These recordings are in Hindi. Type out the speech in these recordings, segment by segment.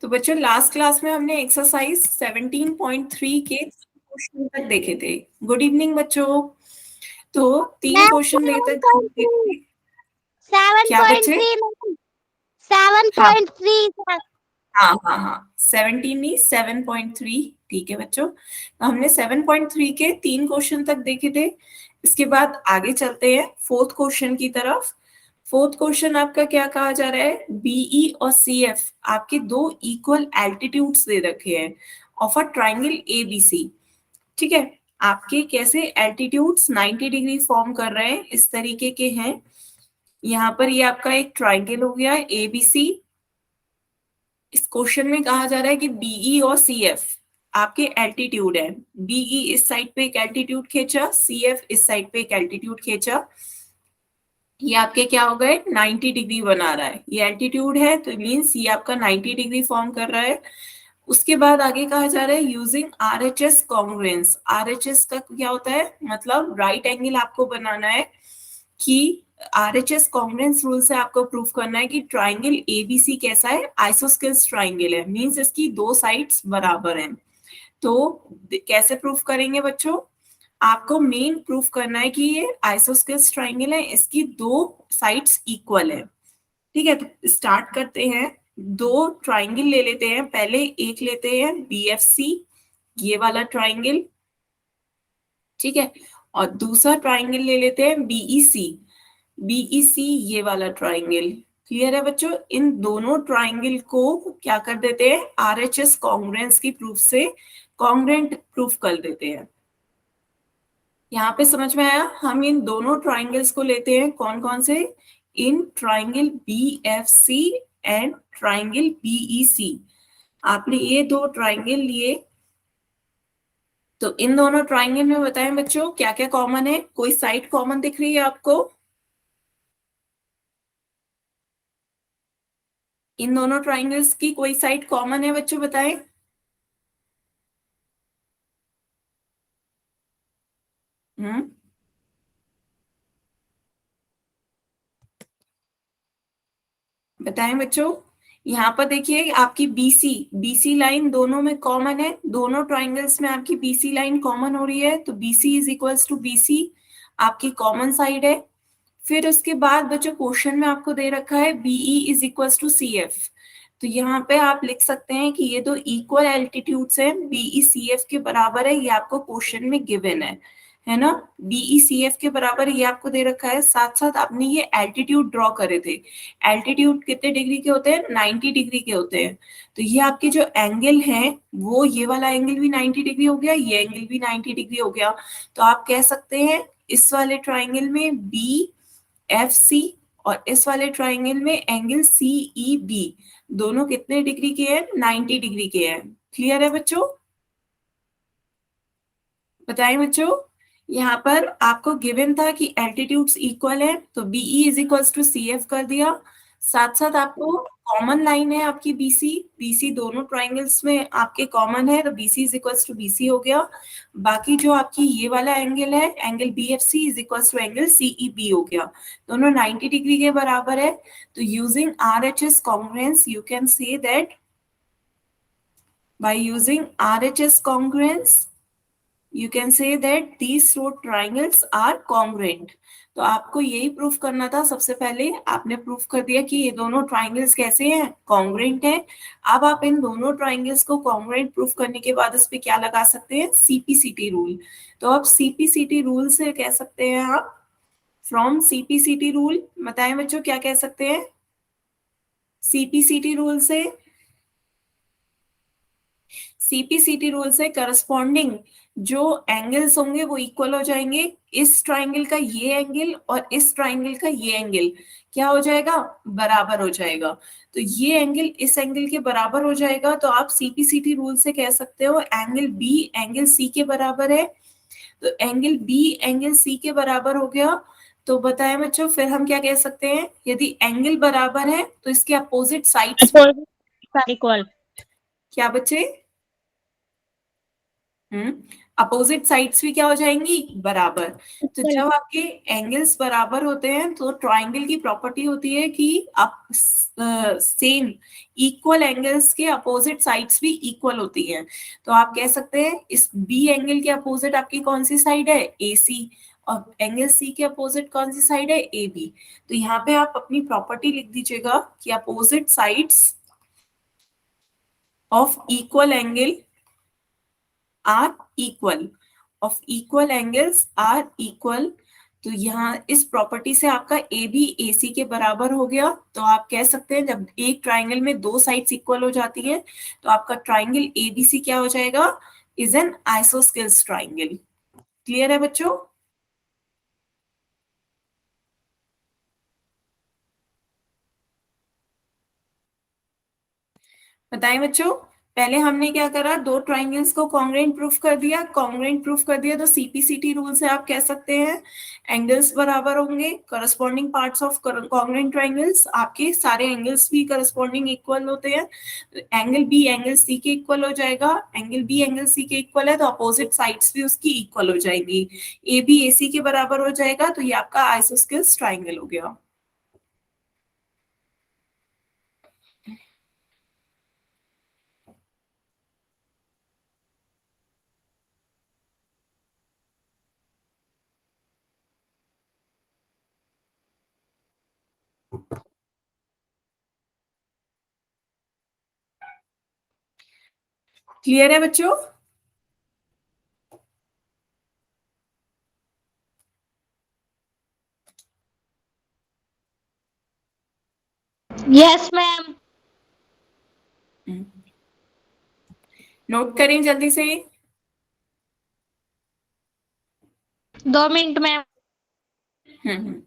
तो बच्चों लास्ट क्लास में हमने एक्सरसाइज 17.3 के क्वेश्चन तक देखे थे। गुड इवनिंग बच्चों। तो 3 क्वेश्चन देखे थे। क्या बच्चे? हाँ 7.3 हाँ 17 नहीं 7.3। ठीक है बच्चों, तो हमने 7.3 के 3 क्वेश्चन तक देखे थे। इसके बाद आगे चलते हैं फोर्थ क्वेश्चन की तरफ। फोर्थ क्वेश्चन आपका क्या कहा जा रहा है? बीई और सीएफ आपके दो इक्वल एल्टीट्यूड्स दे रखे हैं ऑफ अ ट्राइंगल एबीसी। ठीक है, आपके कैसे एल्टीट्यूड्स 90 डिग्री फॉर्म कर रहे हैं इस तरीके के हैं। यहाँ पर ये आपका एक ट्राइंगल हो गया एबीसी। इस क्वेश्चन में कहा जा रहा है कि बीई और सीएफ आपके एल्टीट्यूड है। बीई इस साइड पे एक एल्टीट्यूड खींचा, सीएफ इस साइड पे एक एल्टीट्यूड खींचा। ये आपके क्या हो गए? 90 डिग्री बना रहा है। ये एल्टीट्यूड है तो मीन्स ये आपका 90 डिग्री फॉर्म कर रहा है। उसके बाद आगे कहा जा रहा है यूजिंग आरएचएस कॉन्ग्रुएंस। आरएचएस का क्या होता है? मतलब राइट एंगल आपको बनाना है कि आरएचएस कॉन्ग्रुएंस रूल से आपको प्रूफ करना है कि ट्राइंगल एबीसी कैसा है? आइसोस्केल्स ट्राइंगल है, मींस इसकी दो साइड्स बराबर हैं। तो कैसे प्रूफ करेंगे बच्चों? आपको मेन प्रूफ करना है कि ये आइसोस्केल्स ट्राइंगल है, इसकी दो साइड्स इक्वल है। ठीक है, तो स्टार्ट करते हैं। दो ट्राइंगल ले लेते हैं। पहले एक लेते हैं बीएफसी, ये वाला ट्राइंगल। ठीक है, और दूसरा ट्राइंगल ले लेते हैं बीईसी। बीईसी ये वाला ट्राइंगल। क्लियर है बच्चों? इन दोनों ट्राइंगल को क्या कर देते हैं? आरएचएस कॉन्ग्रुएंस की प्रूफ से कॉन्ग्रुएंट प्रूफ कर देते हैं। यहाँ पे समझ में आया? हम इन दोनों ट्राइंगल्स को लेते हैं। कौन कौन से? In triangle BFC and triangle BEC. आपने ये दो ट्राइंगल लिए, तो इन दोनों ट्राइंगल में बताएं बच्चों क्या क्या कॉमन है? कोई साइड कॉमन दिख रही है आपको? इन दोनों ट्राइंगल्स की कोई साइड कॉमन है बच्चों? बताएं। हम्म, बताएं बच्चों। यहाँ पर देखिए आपकी बीसी बीसी लाइन दोनों में कॉमन है। दोनों ट्राइंगल्स में आपकी बीसी लाइन कॉमन हो रही है, तो BC is equals to BC आपकी कॉमन साइड है। फिर उसके बाद बच्चों क्वेश्चन में आपको दे रखा है BE is equals to C F. तो यहाँ पे आप लिख सकते हैं कि ये दो इक्वल एल्टीट्यूड्स हैं, बीई सी एफ के बराबर है। ये आपको क्वेश्चन में गिवन है ना? बीई सी एफ के बराबर ये आपको दे रखा है। साथ साथ आपने ये एल्टीट्यूड ड्रॉ करे थे। एल्टीट्यूड कितने डिग्री के होते हैं? 90 डिग्री के होते हैं। तो ये आपके जो एंगल है वो ये वाला एंगल भी 90 डिग्री हो गया, ये एंगल भी 90 डिग्री हो गया। तो आप कह सकते हैं इस वाले ट्राइंगल में बी एफ सी और इस वाले ट्राइंगल में एंगल सी ई बी दोनों कितने डिग्री के हैं? 90 डिग्री के हैं। क्लियर है बच्चों? बताएं बच्चों। यहाँ पर आपको गिवन था कि एल्टीट्यूड्स इक्वल है, तो BE is equals to C F कर दिया। साथ साथ आपको कॉमन लाइन है आपकी बीसी। बीसी दोनों ट्राइंगल्स में आपके कॉमन है, तो BC is equals to BC हो गया। बाकी जो आपकी ये वाला एंगल है, angle B F C is equals to angle CE B हो गया। दोनों 90 डिग्री के बराबर है। तो using R H S congruence you can say that, by using R H S congruence you can say that these two triangles are congruent। तो आपको यही प्रूफ करना था। सबसे पहले आपने प्रूफ कर दिया कि ये दोनों ट्राइंगल्स कैसे हैं? कॉन्ग्रुएंट हैं। अब आप इन दोनों ट्राइंगल्स को कॉन्ग्रुएंट प्रूफ करने के बाद इस पे क्या लगा सकते हैं? CPCT rule. तो आप सीपीसीटी रूल से कह सकते हैं, आप फ्रॉम सीपीसीटी रूल बताएं बच्चों क्या कह सकते हैं? सीपीसीटी रूल से, सीपीसीटी रूल से करस्पॉन्डिंग जो एंगल्स होंगे वो इक्वल हो जाएंगे। इस ट्राइंगल का ये एंगल और इस ट्राइंगल का ये एंगल क्या हो जाएगा? बराबर हो जाएगा। तो ये एंगल इस एंगल के बराबर हो जाएगा, तो आप सीपीसीटी रूल से कह सकते हो एंगल बी एंगल सी के बराबर है। तो एंगल बी एंगल सी के बराबर हो गया। तो बताएं बच्चों, फिर हम क्या कह सकते हैं? यदि एंगल बराबर है तो इसके अपोजिट साइड्स इक्वल। क्या बच्चे? अपोजिट साइड्स भी क्या हो जाएंगी, बराबर। तो इक्वल। जब आपके एंगल्स बराबर होते हैं तो ट्राइंगल की प्रॉपर्टी होती है कि आप सेम इक्वल एंगल्स के अपोजिट साइड्स भी इक्वल होती हैं। तो आप कह सकते हैं इस बी एंगल के अपोजिट आपकी कौन सी साइड है, ए सी, और एंगल सी के अपोजिट कौन सी साइड है, ए बी। तो यहाँ पे आप अपनी प्रॉपर्टी लिख दीजिएगा कि opposite sides of equal angle are equal, of equal angles are equal. तो यहाँ इस प्रॉपर्टी से आपका ए बी ए सी के बराबर हो गया। तो आप कह सकते हैं जब एक ट्राइंगल में दो साइड्स इक्वल हो जाती हैं तो आपका ट्राइंगल ए बी सी क्या हो जाएगा, is an isosceles triangle. Clear है बच्चों? बताएं बच्चों, पहले हमने क्या करा, दो ट्राइंगल्स को कॉन्ग्रुएंट प्रूफ कर दिया। कॉन्ग्रुएंट प्रूफ कर दिया तो सीपीसीटी रूल से आप कह सकते हैं एंगल्स बराबर होंगे, corresponding parts of congruent triangles, आपके सारे एंगल्स भी करस्पॉन्डिंग इक्वल होते हैं। एंगल बी एंगल सी के इक्वल हो जाएगा, एंगल बी एंगल सी के इक्वल है तो अपोजिट साइड्स भी उसकी इक्वल हो जाएंगी, ए बी ए सी के बराबर हो जाएगा। तो ये आपका आइसोस्केल्स ट्राइंगल हो गया। क्लियर है बच्चों? Yes ma'am. नोट करें जल्दी से। 2 मिनट मैम। हम्म।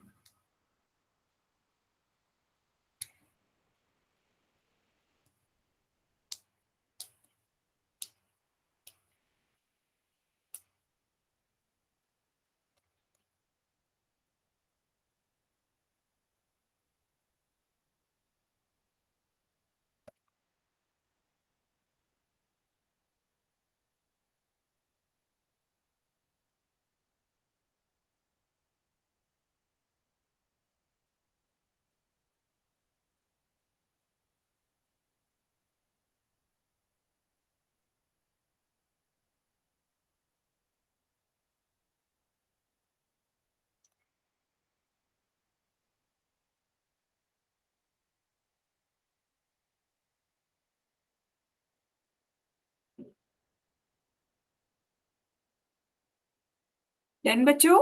डन बच्चों?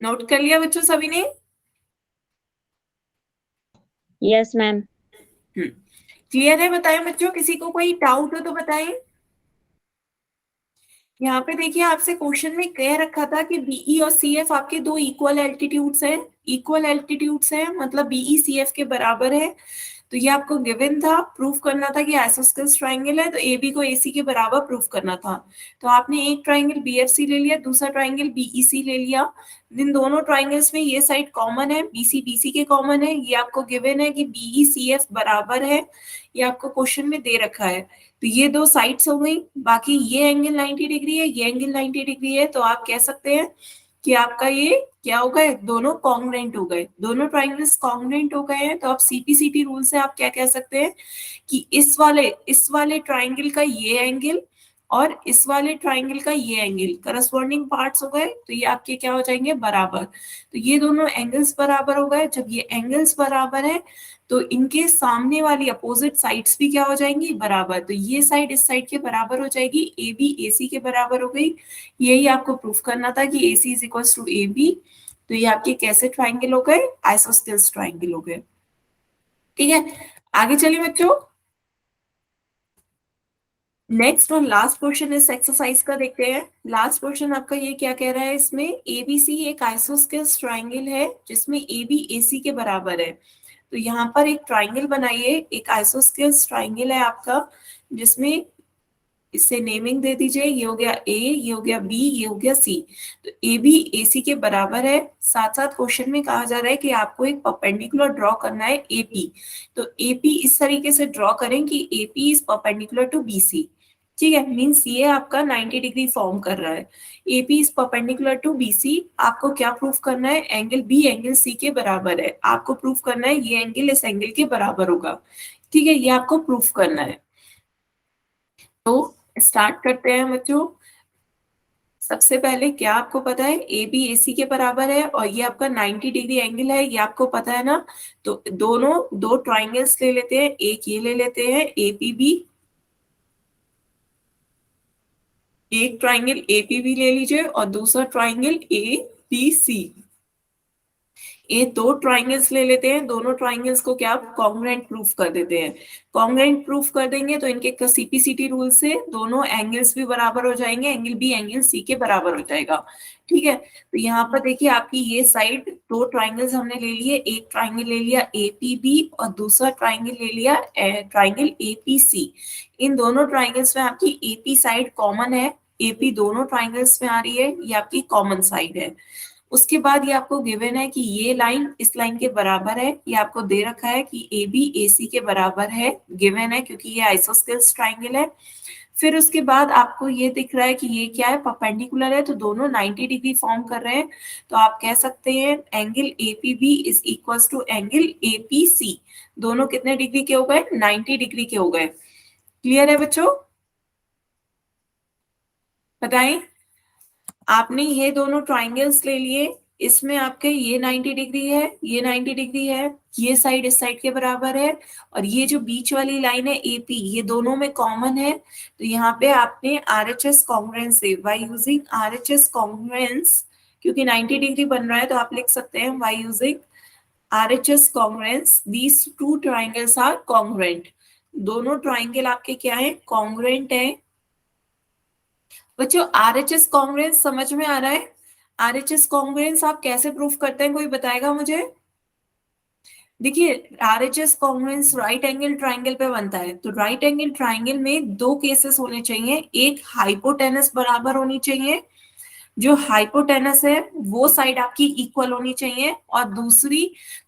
नोट कर लिया बच्चों सभी ने? Yes ma'am. क्लियर है? बताएं बच्चों, किसी को कोई डाउट हो तो बताएं। यहाँ पे देखिए आपसे क्वेश्चन में कह रखा था कि बीई और सीएफ आपके दो इक्वल एल्टीट्यूड्स हैं। इक्वल एल्टीट्यूड्स हैं मतलब बीई सीएफ के बराबर है। तो ये आपको गिवन था, प्रूफ करना था कि आइसोस्केल्स ट्राइंगल है तो एबी को एसी के बराबर प्रूफ करना था। तो आपने एक ट्राइंगल बीएफसी ले लिया, दूसरा ट्राइंगल बीईसी ले लिया। इन दोनों ट्राइंगल्स में ये साइड कॉमन है, बीसी बीसी के कॉमन है। ये आपको गिवन है कि बीई सीएफ बराबर है, ये आपको क्वेश्चन में दे रखा है। तो ये दो साइड्स हो गई, बाकी ये एंगल 90 डिग्री है, ये एंगल 90 डिग्री है। तो आप कह सकते हैं कि आपका ये क्या हो गए, दोनों कॉन्ग्रुएंट हो गए, दोनों ट्राइंगल्स कॉन्ग्रुएंट हो गए हैं। तो आप सीपीसीटी रूल से आप क्या कह सकते हैं कि इस वाले ट्राइंगल का ये एंगल और इस वाले ट्राइंगल का ये एंगल करस्पॉन्डिंग पार्ट्स हो गए, तो ये आपके क्या हो जाएंगे, बराबर। तो ये दोनों एंगल्स बराबर हो गए। जब ये एंगल्स बराबर है तो इनके सामने वाली अपोजिट साइड्स भी क्या हो जाएंगी, बराबर। तो ये साइड इस साइड के बराबर हो जाएगी, ए बी ए सी के बराबर हो गई। यही आपको प्रूफ करना था कि A C is equal to A B. तो ये आपके कैसे ट्राइंगल हो गए, आइसोस्सेलेस ट्राइंगल हो गए। ठीक है, आगे चलिए बच्चों। नेक्स्ट और लास्ट क्वेश्चन इस एक्सरसाइज का देखते हैं। लास्ट क्वेश्चन आपका ये क्या कह रहा है, इसमें एबीसी एक आइसोस्सेलेस ट्राइंगल है जिसमें ए बी ए सी के बराबर है। तो यहाँ पर एक ट्राइंगल बनाइए, एक आइसोस्सेलेस ट्राइंगल है आपका, जिसमें इससे नेमिंग दे दीजिए, ये हो गया ए, ये हो गया बी, ये हो गया सी। तो ए बी ए सी के बराबर है। साथ साथ क्वेश्चन में कहा जा रहा है कि आपको एक परपेंडिकुलर ड्रॉ करना है एपी। तो एपी इस तरीके से ड्रॉ करें कि AP is perpendicular to BC. ठीक है, मीन्स ये आपका 90 डिग्री फॉर्म कर रहा है। AP is perpendicular to BC. आपको क्या प्रूफ करना है, एंगल बी एंगल सी के बराबर है। आपको प्रूफ करना है ये एंगल इस एंगल के बराबर होगा। ठीक है, ये आपको प्रूफ करना है। तो स्टार्ट करते हैं बच्चों। सबसे पहले क्या आपको पता है, ए बी ए सी के बराबर है और ये आपका 90 डिग्री एंगल है, ये आपको पता है ना। तो दोनों दो ट्राइंगल्स ले लेते हैं, एक ये ले लेते हैं ए पी बी, एक ट्राइंगल ए पी बी ले लीजिए और दूसरा ट्राइंगल ए बी सी। ये दो ट्राइंगल्स ले लेते हैं, दोनों ट्राइंगल्स को क्या कॉन्ग्रुएंट प्रूफ कर देते हैं। कॉन्ग्रुएंट प्रूफ कर देंगे तो इनके सीपीसीटी रूल से दोनों एंगल्स भी बराबर हो जाएंगे, एंगल बी एंगल सी के बराबर हो जाएगा। ठीक है, तो यहाँ पर देखिए आपकी ये साइड दो ट्राइंगल्स हमने ले लिए, एक ट्राइंगल ले लिया ए पी बी और दूसरा ट्राइंगल ले लिया ट्राइंगल ए पी सी। इन दोनों ट्राइंगल्स में आपकी एपी साइड कॉमन है, एपी दोनों ट्राइंगल्स में आ रही है, ये आपकी कॉमन साइड है। उसके बाद ये आपको गिवन है कि ये लाइन इस लाइन के बराबर है, ये आपको दे रखा है कि ए बी ए सी के बराबर है, गिवन है क्योंकि ये आइसोस्सेलेस ट्राइंगल है। फिर उसके बाद आपको ये दिख रहा है कि ये क्या है, परपेंडिकुलर है, तो दोनों 90 डिग्री फॉर्म कर रहे हैं। तो आप कह सकते हैं angle A P B is equal to angle A P C. दोनों कितने डिग्री के हो गए, 90 डिग्री के हो गए। क्लियर है बच्चों, बताएं। आपने ये दोनों ट्राइंगल्स ले लिए, इसमें आपके ये 90 डिग्री है, ये 90 डिग्री है, ये साइड इस साइड के बराबर है, और ये जो बीच वाली लाइन है एपी, ये दोनों में कॉमन है। तो यहाँ पे आपने आरएचएस कॉन्ग्रुएंस से, बाय यूजिंग आरएचएस कॉन्ग्रुएंस, क्योंकि 90 डिग्री बन रहा है तो आप लिख सकते हैं by using RHS congruence these two triangles are congruent. दोनों ट्राइंगल आपके क्या है, कॉन्ग्रुएंट है। बच्चों आरएचएस कॉन्ग्रुएंस समझ में आ रहा है? आरएचएस कॉन्ग्रुएंस आप कैसे प्रूफ करते हैं, कोई बताएगा मुझे? देखिए RHS congruence right angle triangle पे बनता है, तो राइट एंगल ट्राइंगल में दो केसेस होने चाहिए, एक हाइपोटेनस बराबर होनी चाहिए, जो हाइपोटेनस है वो साइड आपकी इक्वल होनी चाहिए, और दूसरी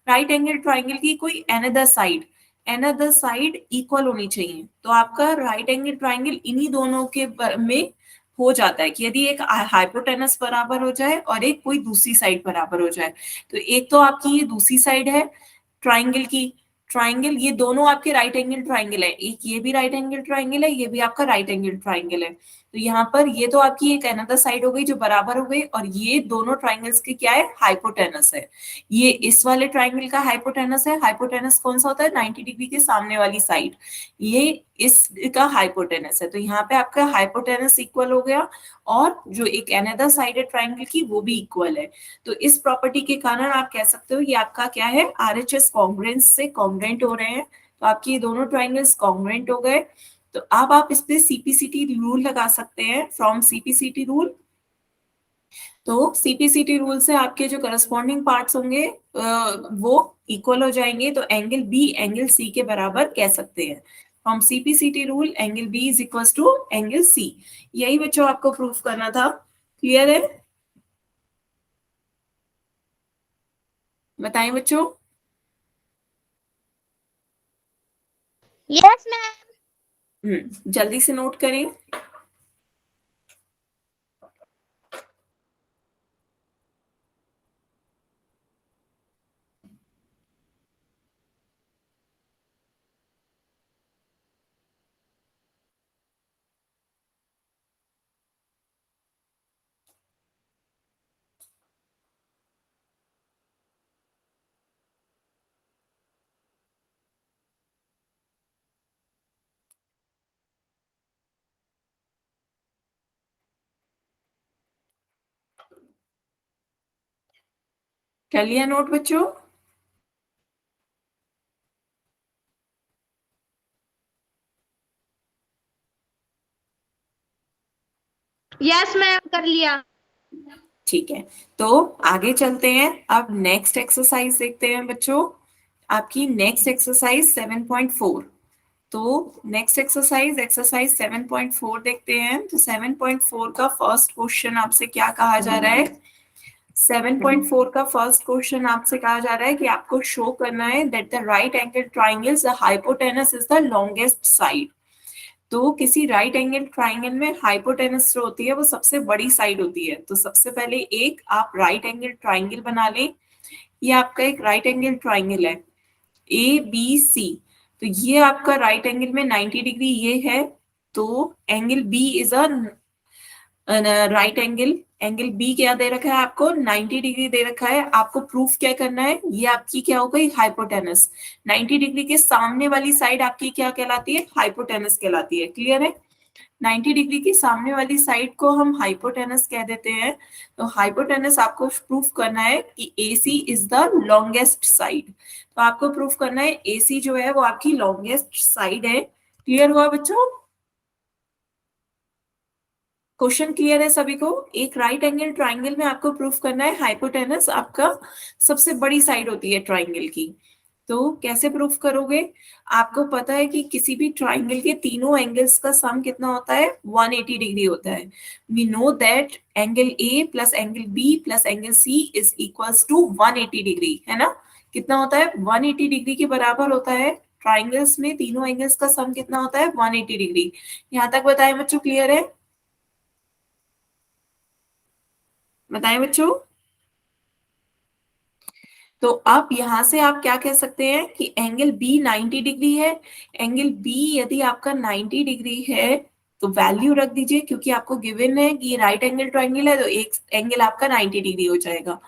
राइट एंगल ट्राइंगल की कोई एनदर साइड इक्वल होनी चाहिए। तो आपका राइट एंगल ट्राइंगल इन्हीं दोनों के में हो जाता है कि यदि एक हाइपोटेनस बराबर हो जाए और एक कोई दूसरी साइड बराबर हो जाए। तो एक तो आपकी ये दूसरी साइड है ट्राइंगल की, ट्राइंगल ये दोनों आपके राइट एंगल ट्राइंगल है, एक ये भी राइट एंगल ट्राइंगल है, ये भी आपका राइट एंगल ट्राइंगल है। तो यहाँ पर ये तो आपकी एक अनदर साइड हो गई जो बराबर हो गई, और ये दोनों ट्राइंगल्स की क्या है, हाइपोटेनस है। ये इस वाले ट्राइंगल का हाइपोटेनस है, हाइपोटेनस कौन सा होता है, 90 डिग्री के सामने वाली साइड, ये इसका हाइपोटेनस है। तो यहाँ पे आपका हाइपोटेनस इक्वल हो गया, और जो एक अनदर साइड है ट्राइंगल की वो भी इक्वल है। तो इस प्रॉपर्टी के कारण आप कह सकते हो ये आपका क्या है, आरएचएस कॉन्ग्रुएंस से कॉन्ग्रुएंट हो रहे हैं। तो आपके ये दोनों ट्राइंगल्स कॉन्ग्रुएंट हो गए। तो अब आप इस पे सीपीसीटी रूल लगा सकते हैं, फ्रॉम सीपीसीटी रूल। तो सीपीसीटी रूल से आपके जो करस्पॉन्डिंग पार्ट्स होंगे वो इक्वल हो जाएंगे, तो एंगल बी एंगल सी के बराबर कह सकते हैं। From CPCT rule angle B is equal to angle C. यही बच्चों आपको प्रूफ करना था। क्लियर है, बताएं बच्चों। Yes ma'am. जल्दी से नोट करें। कर लिया नोट बच्चों? यस मैम, कर लिया। ठीक है, तो आगे चलते हैं। अब नेक्स्ट एक्सरसाइज देखते हैं बच्चों। आपकी नेक्स्ट एक्सरसाइज 7.4। तो नेक्स्ट एक्सरसाइज एक्सरसाइज 7.4 देखते हैं। तो 7.4 का फर्स्ट क्वेश्चन आपसे क्या कहा जा रहा है? 7.4 का फर्स्ट क्वेश्चन आपसे कहा जा रहा है कि आपको शो करना है that the right angle triangles the hypotenuse is the longest side. तो किसी राइट एंगल ट्राइंगल में हाइपोटेनस जो होती है वो सबसे बड़ी साइड होती है। तो सबसे पहले एक आप राइट एंगल ट्राइंगल बना लें। ये आपका एक राइट एंगल ट्राइंगल है ए बी सी। तो ये आपका राइट एंगल में 90 डिग्री ये है। तो angle B is a right angle. Angle B क्या दे रखा है आपको? 90 डिग्री दे रखा है। आपको प्रूफ क्या करना है? ये आपकी क्या हो गई? हाइपोटेनस। 90 डिग्री के सामने वाली साइड आपकी क्या कहलाती है? हाइपोटेनस कहलाती है। क्लियर है? 90 डिग्री की सामने वाली साइड को हम हाइपोटेनस कह देते हैं। तो हाइपोटेनस आपको प्रूफ करना है कि AC is the longest side. तो आपको प्रूफ करना है AC जो है वो आपकी लॉन्गेस्ट साइड है। क्लियर हुआ बच्चों? क्वेश्चन क्लियर है सभी को? एक राइट एंगल ट्राइंगल में आपको प्रूफ करना है हाइपोटेनस आपका सबसे बड़ी साइड होती है ट्राइंगल की। तो कैसे प्रूफ करोगे? आपको पता है कि किसी भी ट्राइंगल के तीनों एंगल्स का सम कितना होता है? 180 डिग्री होता है। We know that angle A plus angle B plus angle C is equals to 180 degree, है ना? कितना होता है? 180 डिग्री के बराबर होता है। ट्राइंगल्स में तीनों एंगल्स का सम कितना होता है? 180 डिग्री। यहाँ तक बताएं बच्चों? क्लियर है? बताएं बच्चों। तो अब यहां से आप क्या कह सकते हैं कि एंगल बी 90 डिग्री है। एंगल बी यदि आपका 90 डिग्री है तो वैल्यू रख दीजिए, क्योंकि आपको गिवन है कि ये राइट एंगल ट्राइंगल है तो एक एंगल आपका 90 डिग्री हो जाएगा।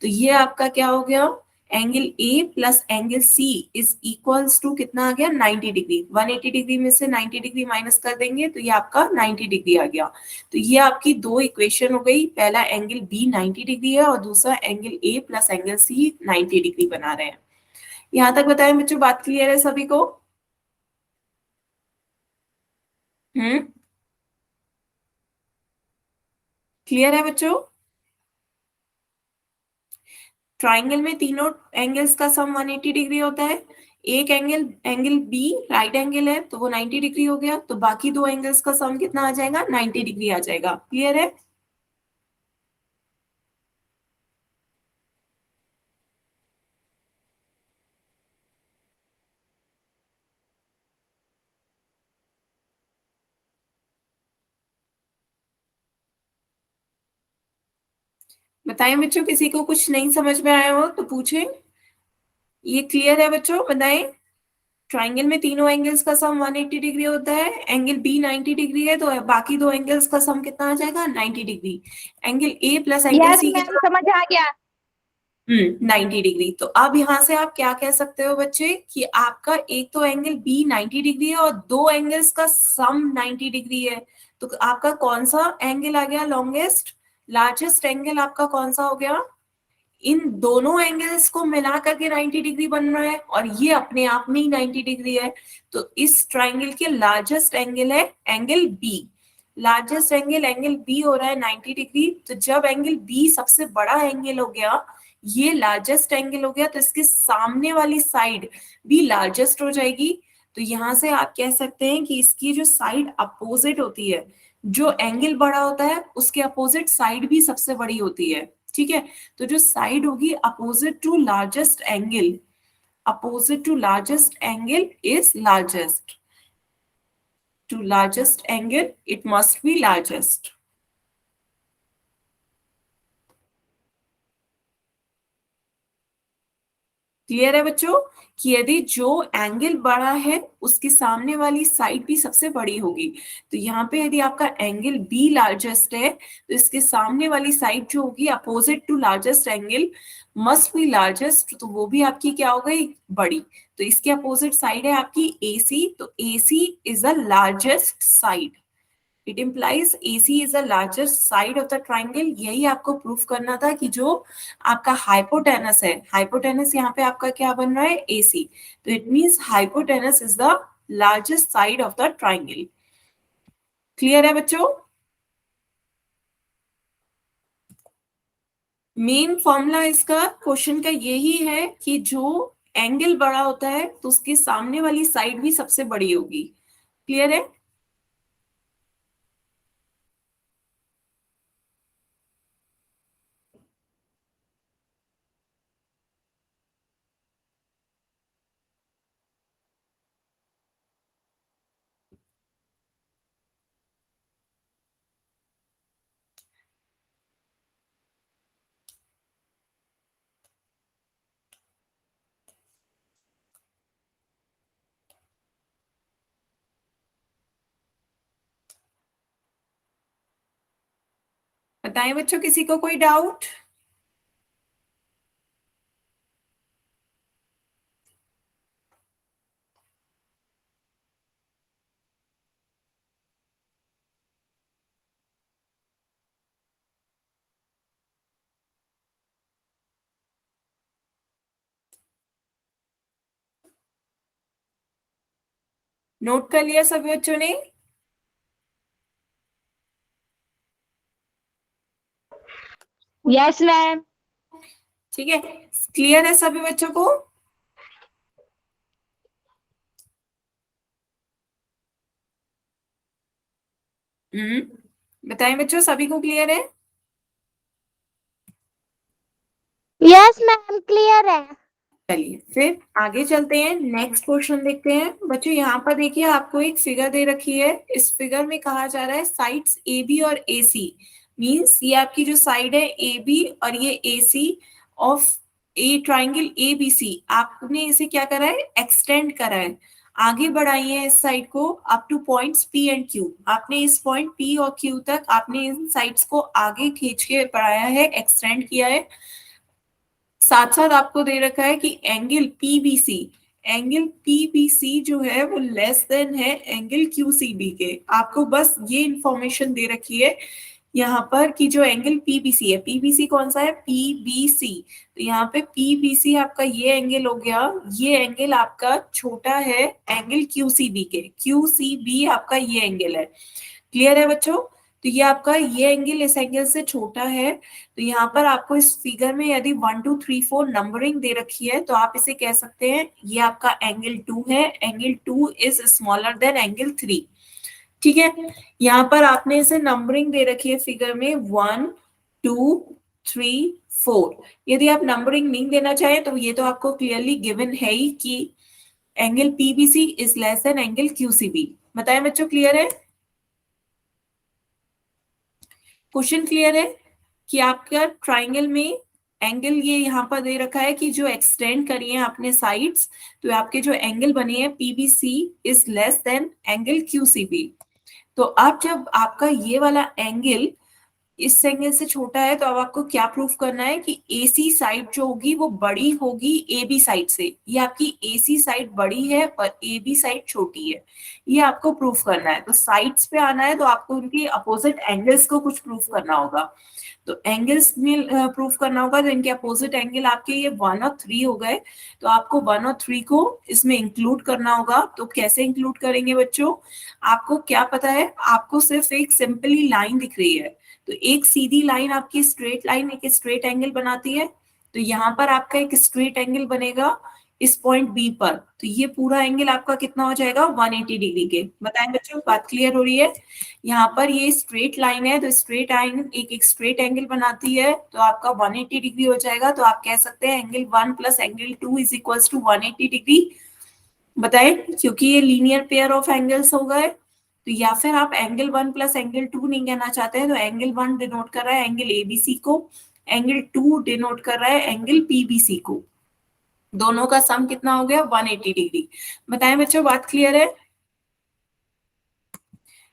तो ये आपका क्या हो गया? Angle A plus angle C is equals to कितना आ गया? 90 डिग्री। 180 डिग्री में से 90 डिग्री माइनस कर देंगे तो ये आपका 90 डिग्री आ गया। तो ये आपकी दो इक्वेशन हो गई। पहला एंगल बी 90 डिग्री है और दूसरा angle A plus angle C 90 degree बना रहे हैं। यहां तक बताएं बच्चों? बात क्लियर है सभी को? हम्म, क्लियर है बच्चों? ट्राइंगल में तीनों एंगल्स का सम 180 डिग्री होता है। एक angle angle B right angle है तो वो 90 डिग्री हो गया। तो बाकी दो एंगल्स का सम कितना आ जाएगा? 90 डिग्री आ जाएगा। क्लियर है? बताएं बच्चों, किसी को कुछ नहीं समझ में आया हो तो पूछें। ये क्लियर है बच्चों? बताएं। ट्राइंगल में तीनों एंगल्स का सम 180 डिग्री होता है। एंगल बी 90 डिग्री है तो बाकी दो एंगल्स का सम कितना आ जाएगा? 90 degree. Angle A plus angle yes C ma'am, कितना? समझ आ गया। 90 डिग्री। तो अब यहां से आप क्या कह सकते हो बच्चे कि आपका एक तो एंगल बी 90 डिग्री है और दो एंगल्स का सम 90 डिग्री है। तो आपका कौन सा एंगल आ गया लॉन्गेस्ट? लार्जेस्ट एंगल आपका कौन सा हो गया? इन दोनों एंगल्स को मिला करके 90 डिग्री बन रहा है और ये अपने आप में ही 90 डिग्री है। तो इस ट्राइंगल के लार्जेस्ट एंगल है angle B. Largest angle angle B हो रहा है 90 डिग्री। तो जब एंगल बी सबसे बड़ा एंगल हो गया, ये लार्जेस्ट एंगल हो गया, तो इसके सामने वाली साइड भी लार्जेस्ट हो जाएगी। तो यहां से आप कह सकते हैं कि इसकी जो साइड अपोजिट होती है, जो एंगल बड़ा होता है उसके अपोजिट साइड भी सबसे बड़ी होती है। ठीक है? तो जो साइड होगी opposite to largest angle, opposite to largest angle is largest. To largest angle it must be largest. Clear है बच्चों कि यदि जो एंगल बड़ा है उसके सामने वाली साइड भी सबसे बड़ी होगी। तो यहाँ पे यदि आपका एंगल बी लार्जेस्ट है तो इसके सामने वाली साइड जो होगी opposite to largest angle must be largest, तो वो भी आपकी क्या हो गई? बड़ी। तो इसके अपोजिट साइड है आपकी AC। तो AC is the largest side. It implies AC is the largest side of the triangle. यही आपको प्रूफ करना था कि जो आपका हाइपोटेनस है, हाइपोटेनस यहाँ पे आपका क्या बन रहा है, AC, तो it means hypotenuse is the largest side of the triangle. Clear है बच्चों? मेन फॉर्मूला इसका क्वेश्चन का यही है कि जो एंगल बड़ा होता है तो उसके सामने वाली साइड भी सबसे बड़ी होगी। क्लियर है? बताएं बच्चों, किसी को कोई डाउट? नोट कर लिया सभी बच्चों ने? Yes ma'am. ठीक है, क्लियर है सभी बच्चों को? बताएं बच्चों, सभी को क्लियर है? यस मैम क्लियर है। चलिए फिर आगे चलते हैं, नेक्स्ट क्वेश्चन देखते हैं। बच्चों यहाँ पर देखिए, आपको एक फिगर दे रखी है। इस फिगर में कहा जा रहा है साइड्स AB और AC, मींस ये आपकी जो साइड है AB और ये AC of A triangle ABC, आपने इसे क्या करा है, एक्सटेंड करा है, आगे बढ़ाई है इस साइड को up two points P and Q। आपने इस पॉइंट P और Q तक आपने इन साइड्स को आगे खींच के बढ़ाया है, एक्सटेंड किया है। साथ साथ आपको दे रखा है कि एंगल पीबीसी, एंगल पीबीसी जो है वो लेस देन है एंगल क्यूसीबी के। आपको बस ये इंफॉर्मेशन दे रखी है यहाँ पर कि जो एंगल पीबीसी है, पीबीसी कौन सा है, पीबीसी, तो यहाँ पे पीबीसी आपका ये एंगल हो गया, ये एंगल आपका छोटा है एंगल क्यूसीबी के, क्यूसीबी आपका ये एंगल है। क्लियर है बच्चों? तो ये आपका ये एंगल इस एंगल से छोटा है। तो यहाँ पर आपको इस फिगर में यदि 1 2 3 4 नंबरिंग दे रखी है तो आप इसे कह सकते हैं ये आपका एंगल 2 है, angle 2 is smaller than angle 3। ठीक है, यहाँ पर आपने इसे नंबरिंग दे रखी है फिगर में 1 2 3 4। यदि आप नंबरिंग नहीं देना चाहें तो ये तो आपको क्लियरली गिवन है ही कि angle PBC is less than angle QCB. बताएं बच्चों, क्लियर है? क्वेश्चन क्लियर है कि आपका ट्राइंगल में एंगल ये यहाँ पर दे रखा है कि जो एक्सटेंड करिए आपने साइड्स, तो आपके जो एंगल बने हैं PBC is less than angle QCB. तो अब जब आपका ये वाला एंगल इस एंगल से छोटा है तो अब आपको क्या प्रूफ करना है कि AC साइड जो होगी वो बड़ी होगी AB साइड से। ये आपकी AC साइड बड़ी है और AB साइड छोटी है, ये आपको प्रूफ करना है। तो साइड्स पे आना है तो आपको उनकी अपोजिट एंगल्स को कुछ प्रूफ करना होगा। तो एंगल्स में प्रूफ करना होगा, तो इनके अपोजिट एंगल आपके ये 1 और 3 हो गए, तो आपको 1 और 3 को इसमें इंक्लूड करना होगा। तो कैसे इंक्लूड करेंगे बच्चों? आपको क्या पता है, आपको सिर्फ एक सिंपली लाइन दिख रही है, तो एक सीधी लाइन आपकी स्ट्रेट लाइन एक स्ट्रेट एंगल बनाती है। तो यहाँ पर आपका एक स्ट्रेट एंगल बनेगा इस पॉइंट बी पर, तो ये पूरा एंगल आपका कितना हो जाएगा, 180 डिग्री के। बताएं बच्चों, बात क्लियर हो रही है? यहाँ पर ये स्ट्रेट लाइन है, तो स्ट्रेट लाइन एक स्ट्रेट एंगल बनाती है, तो आपका 180 डिग्री हो जाएगा। तो आप कह सकते हैं angle 1 plus angle 2 is equal to 180 degree. बताएं, क्योंकि ये लीनियर पेयर ऑफ एंगल्स हो गए। तो या फिर आप एंगल 1 प्लस एंगल 2 नहीं कहना चाहते हैं, तो एंगल 1 डिनोट कर रहा है एंगल एबीसी को, एंगल 2 डिनोट कर रहा है एंगल पीबीसी को। दोनों का सम कितना हो गया, 180 डिग्री। बताएं बच्चों, बात क्लियर है?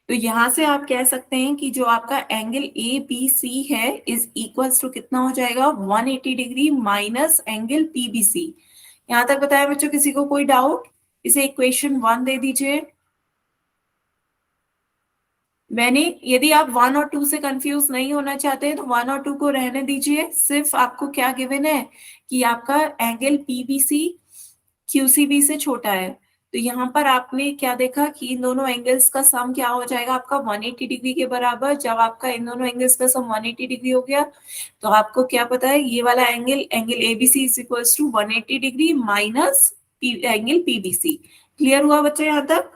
तो यहां से आप कह सकते हैं कि जो आपका एंगल ए बी सी है इज इक्वल्स टू कितना हो जाएगा, 180 डिग्री माइनस एंगल पीबीसी। यहां तक बताया बच्चों, किसी को कोई डाउट? इसे इक्वेशन 1 दे दीजिए। मैंने, यदि आप 1 और 2 से कंफ्यूज नहीं होना चाहते तो 1 और 2 को रहने दीजिए, सिर्फ आपको क्या गिवन है कि आपका एंगल पीबीसी क्यूसीबी से छोटा है। तो यहाँ पर आपने क्या देखा कि इन दोनों एंगल्स का सम क्या हो जाएगा आपका 180 डिग्री के बराबर। जब आपका इन दोनों एंगल्स का सम 180 डिग्री हो गया तो आपको क्या पता है, ये वाला angle, angle ABC is equals to 180 degree minus angle PBC. Clear हुआ बच्चे यहाँ तक?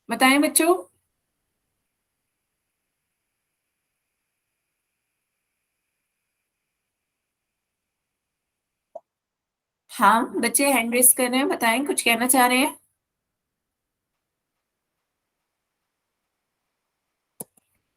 बताएं बच्चों। हाँ बच्चे हैंड रेस कर रहे हैं, बताएं कुछ कहना चाह रहे हैं।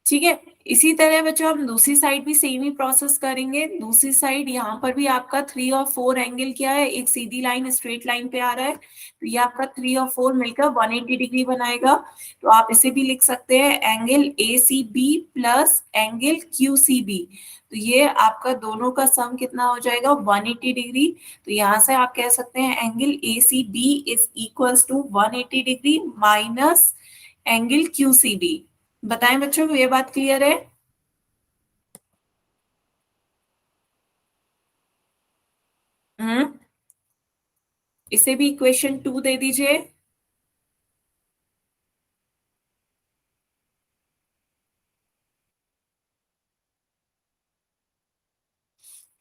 ठीक है, इसी तरह बच्चों हम दूसरी साइड भी सेम ही प्रोसेस करेंगे। दूसरी साइड यहाँ पर भी आपका 3 और 4 एंगल क्या है, एक सीधी लाइन स्ट्रेट लाइन पे आ रहा है, तो ये आपका 3 और 4 मिलकर 180 डिग्री बनाएगा। तो आप इसे भी लिख सकते हैं angle A C B plus angle Q C B. तो ये आपका दोनों का सम कितना हो जाएगा 180 डिग्री। तो यहाँ से आप कह सकते हैं angle A C B is equals to 180 degree minus angle Q C B. बताएं बच्चों को ये बात क्लियर है? हम्म, इसे भी इक्वेशन 2 दे दीजिए।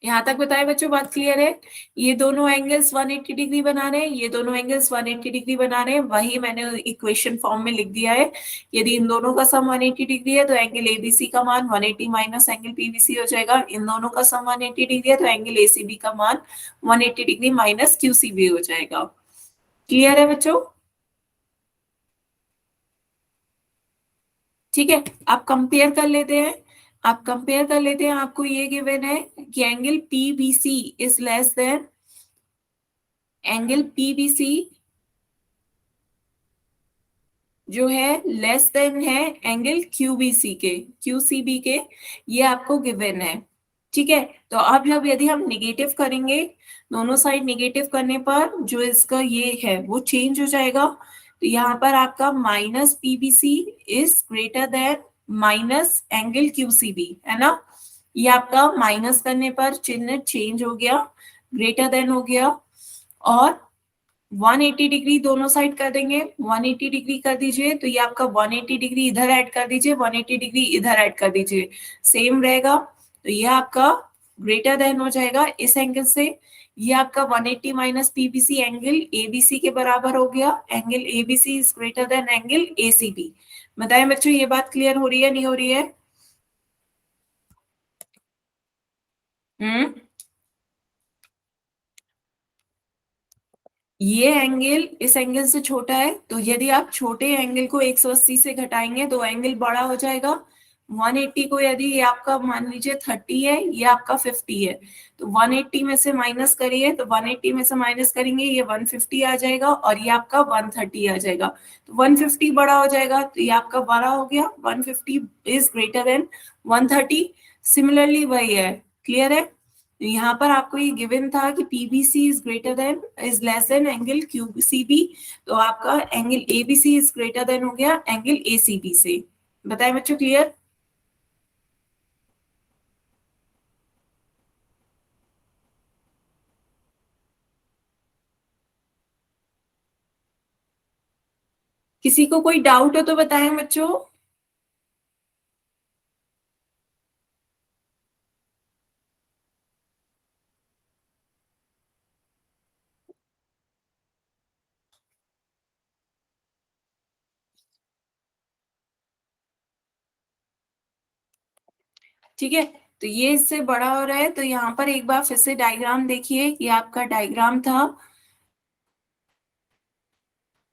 यहां तक बताएं बच्चों, बात क्लियर है? ये दोनों एंगल्स 180 डिग्री बना रहे हैं, ये दोनों एंगल्स 180 डिग्री बना रहे हैं, वही मैंने इक्वेशन फॉर्म में लिख दिया है। यदि इन दोनों का सम 180 डिग्री है तो एंगल एबीसी का मान 180 माइनस एंगल पीबीसी हो जाएगा। इन दोनों का सम 180 डिग्री है तो एंगल एसीबी का मान 180 डिग्री माइनस क्यूसीबी हो जाएगा। क्लियर है बच्चों? ठीक है, आप कंपेयर कर लेते हैं। आपको ये गिवन है कि angle PBC is less than, angle PBC जो है लेस देन है एंगल क्यूबीसी के, क्यूसीबी के, ये आपको गिवन है। ठीक है, तो अब जब यदि हम निगेटिव करेंगे, दोनों साइड निगेटिव करने पर जो इसका ये है वो चेंज हो जाएगा। तो यहाँ पर आपका minus PBC is greater than minus angle QCB, है ना। ये आपका माइनस करने पर चिन्ह चेंज हो गया, ग्रेटर देन हो गया। और 180 डिग्री दोनों साइड कर देंगे, 180 डिग्री कर दीजिए तो ये आपका 180 डिग्री इधर ऐड कर दीजिए, 180 डिग्री इधर ऐड कर दीजिए, सेम रहेगा। तो ये आपका ग्रेटर देन हो जाएगा इस एंगल से। ये आपका 180 माइनस पीबीसी एंगल एबीसी के बराबर हो गया, angle ABC is greater than angle ACB. बताएं बच्चों ये बात क्लियर हो रही है नहीं हो रही है? हम्म, ये एंगल इस एंगल से छोटा है, तो यदि आप छोटे एंगल को 180 से घटाएंगे तो एंगल बड़ा हो जाएगा। 180 को यदि ये आपका मान लीजिए 30 है, ये आपका 50 है, तो 180 में से माइनस करिए, तो 180 में से माइनस करेंगे ये 150 आ जाएगा और ये आपका 130 आ जाएगा। तो 150 बड़ा हो जाएगा तो ये आपका बड़ा हो गया, 150 इज ग्रेटर देन 130। सिमिलरली वही है। क्लियर है? यहाँ पर आपको ये गिवन था कि PBC is greater than, is less than angle QCB, तो आपका angle ABC is greater than हो गया एंगल एसीबी से। बताएं बच्चों क्लियर? किसी को कोई डाउट हो तो बताएं बच्चों। ठीक है, तो ये इससे बड़ा हो रहा है, तो यहाँ पर एक बार फिर से डायग्राम देखिए, ये आपका डायग्राम था,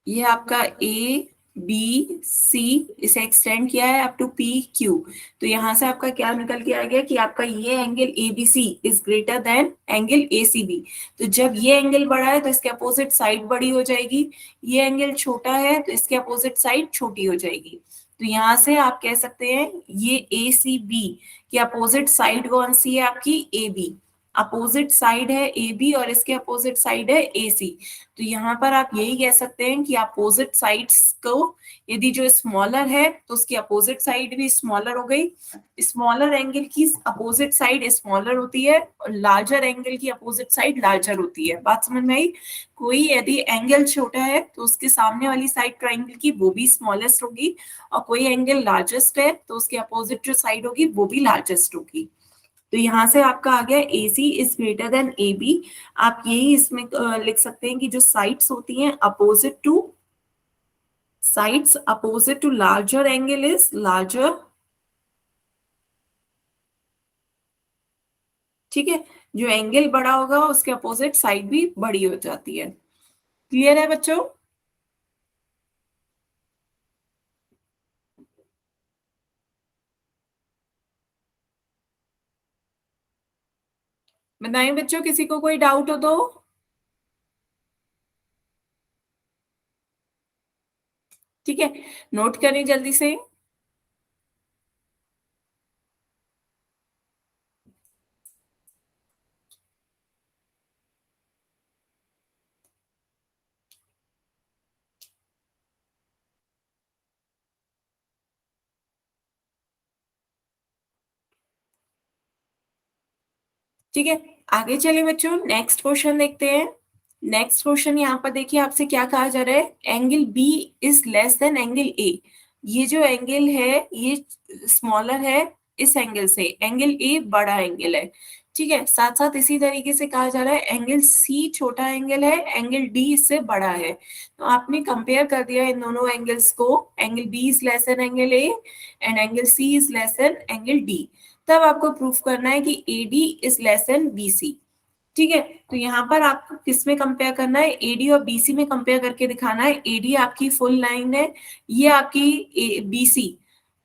ये आपका ए बी सी, इसे एक्सटेंड किया है अप टू पी क्यू। तो यहां से आपका क्या निकल के आ गया कि आपका ये angle A B C is greater than angle A C B. तो जब ये एंगल बड़ा है तो इसके अपोजिट साइड बड़ी हो जाएगी, ये एंगल छोटा है तो इसके अपोजिट साइड छोटी हो जाएगी। तो यहां से आप कह सकते हैं ये ए सी बी की अपोजिट साइड कौन सी है आपकी ए बी। अपोजिट साइड है ए बी और इसके अपोजिट साइड है ए सी। तो यहाँ पर आप यही कह सकते हैं कि अपोजिट साइड्स को, यदि जो स्मॉलर है तो उसकी अपोजिट साइड भी स्मॉलर हो गई। स्मॉलर एंगल की अपोजिट साइड स्मॉलर होती है और लार्जर एंगल की अपोजिट साइड लार्जर होती है। बात समझ में आई? कोई यदि एंगल छोटा है तो उसके सामने वाली साइड ट्राइंगल की वो भी स्मॉलेस्ट होगी, और कोई एंगल लार्जेस्ट है तो उसके अपोजिट जो साइड होगी वो भी लार्जेस्ट होगी। तो यहां से आपका आ गया A C is greater than A B. आप यही इसमें लिख सकते हैं कि जो साइड्स होती हैं opposite to larger angle is larger. ठीक है, जो एंगल बड़ा होगा उसके अपोजिट साइड भी बड़ी हो जाती है। क्लियर है बच्चों? बताएं बच्चों, किसी को कोई डाउट हो तो। ठीक है, नोट करें जल्दी से। ठीक है, आगे चलिए बच्चों, नेक्स्ट क्वेश्चन देखते हैं। नेक्स्ट क्वेश्चन यहाँ पर देखिए, आपसे क्या कहा जा रहा है, angle B is less than angle A. ये जो एंगल है ये स्मॉलर है इस एंगल से, एंगल ए बड़ा एंगल है। ठीक है, साथ साथ इसी तरीके से कहा जा रहा है एंगल सी छोटा एंगल है, एंगल डी इससे बड़ा है। तो आपने कंपेयर कर दिया इन दोनों एंगल्स को, angle B is less than angle A and angle C is less than angle D. तब आपको प्रूफ करना है कि AD is less than BC। ठीक है, तो यहाँ पर आपको किस में कंपेयर करना है, AD और BC में कंपेयर करके दिखाना है। AD आपकी फुल लाइन है, ये आपकी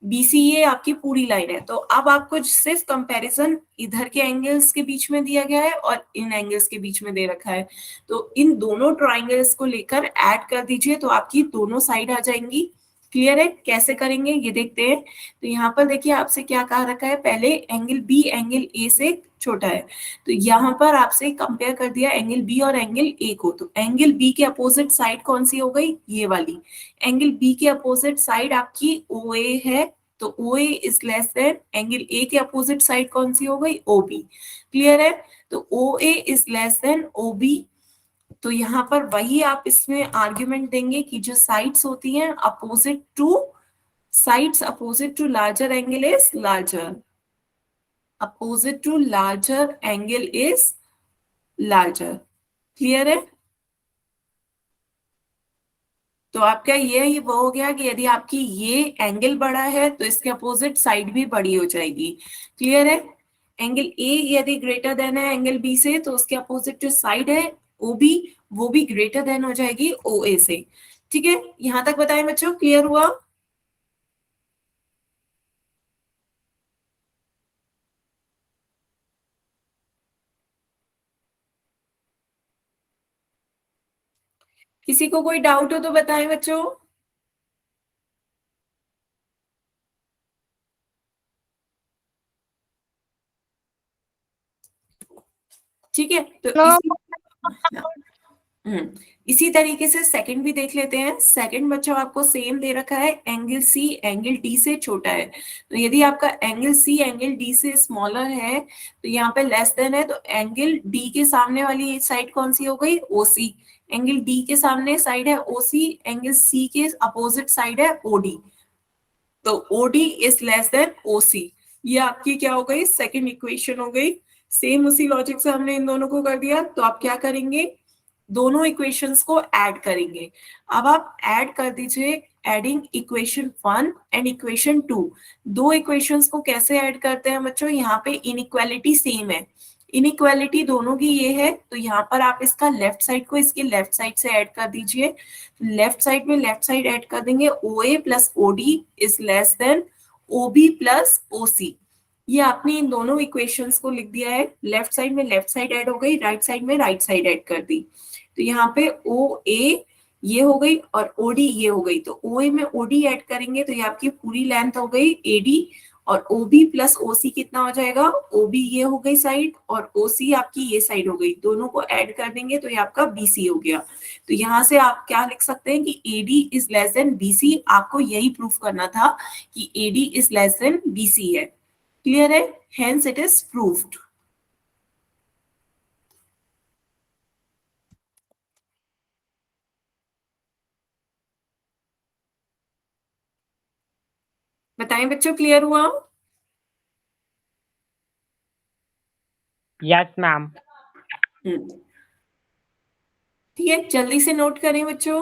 BC ये आपकी पूरी लाइन है। तो अब आपको सिर्फ कंपैरिजन इधर के एंगल्स के बीच में दिया गया है और इन एंगल्स के बीच में दे रखा है। तो इन दोनों ट्राइंगल्स को लेकर ऐड कर दीजिए तो आपकी दोनों साइड आ जाएंगी। क्लियर है? कैसे करेंगे ये देखते हैं। तो यहाँ पर देखिए आपसे क्या कहा रखा है, पहले एंगल बी एंगल ए से छोटा है, तो यहाँ पर आपसे कंपेयर कर दिया एंगल बी और एंगल ए को। तो एंगल बी के अपोजिट साइड कौन सी हो गई, ये वाली। एंगल बी के अपोजिट साइड आपकी ओ ए है, तो O A is less than angle A के अपोजिट साइड कौन सी हो गई, ओ बी। क्लियर है? तो O A is less than O B. तो यहाँ पर वही आप इसमें आर्ग्यूमेंट देंगे कि जो साइड्स होती हैं opposite to larger angle is larger, opposite to larger angle is larger. Clear है? तो आपका ये वो हो गया कि यदि आपकी ये एंगल बड़ा है तो इसके अपोजिट साइड भी बड़ी हो जाएगी। क्लियर है? एंगल ए यदि ग्रेटर देन है एंगल बी से तो उसके अपोजिट जो साइड है ओ बी, वो भी ग्रेटर देन हो जाएगी ओ ए से। ठीक है, यहां तक बताएं बच्चों, क्लियर हुआ? किसी को कोई डाउट हो तो बताएं बच्चों। ठीक है, तो No. इसी तरीके से सेकंड भी देख लेते हैं। सेकंड बच्चों आपको सेम दे रखा है, एंगल सी एंगल डी से छोटा है। तो यदि आपका एंगल सी एंगल डी से स्मॉलर है तो यहाँ पे लेस देन है, तो एंगल डी के सामने वाली साइड कौन सी हो गई, ओसी। एंगल डी के सामने साइड है ओसी, एंगल सी के अपोजिट साइड है ओडी। तो OD is less then OC। ये आपकी क्या हो गई, सेकंड इक्वेशन हो गई। सेम उसी लॉजिक से हमने इन दोनों को कर दिया। तो आप क्या करेंगे, दोनों इक्वेशंस को ऐड करेंगे। अब आप ऐड कर दीजिए, एडिंग इक्वेशन 1 एंड इक्वेशन 2। दो इक्वेशंस को कैसे ऐड करते हैं बच्चों, यहाँ पे इनइक्वालिटी सेम है, इनइक्वालिटी दोनों की ये है, तो यहाँ पर आप इसका लेफ्ट साइड को इसके लेफ्ट साइड से ऐड कर दीजिए। लेफ्ट साइड में लेफ्ट साइड ऐड कर देंगे, O A plus O D is less than O B plus O C. ये आपने इन दोनों इक्वेशंस को लिख दिया है। लेफ्ट साइड में लेफ्ट साइड ऐड हो गई, राइट साइड में राइट साइड ऐड कर दी। तो यहाँ पे ओ ए ये हो गई और ओडी ये हो गई। तो ओ ए में ओडी ऐड करेंगे तो ये आपकी पूरी लेंथ हो गई एडी, और OB प्लस OC कितना हो जाएगा, OB ये हो गई साइड और OC आपकी ये साइड हो गई, दोनों को ऐड कर देंगे तो ये आपका BC हो गया। तो यहाँ से आप क्या लिख सकते हैं कि AD is less than BC, आपको यही प्रूफ करना था कि AD is less than BC है। क्लियर है? Hence it is proved. बताएं बच्चों, क्लियर हुआ? Yes ma'am. ठीक है, जल्दी से नोट करें बच्चों।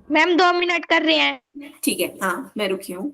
मैम 2 मिनट कर रहे हैं। ठीक है, हाँ मैं रुकी हूँ।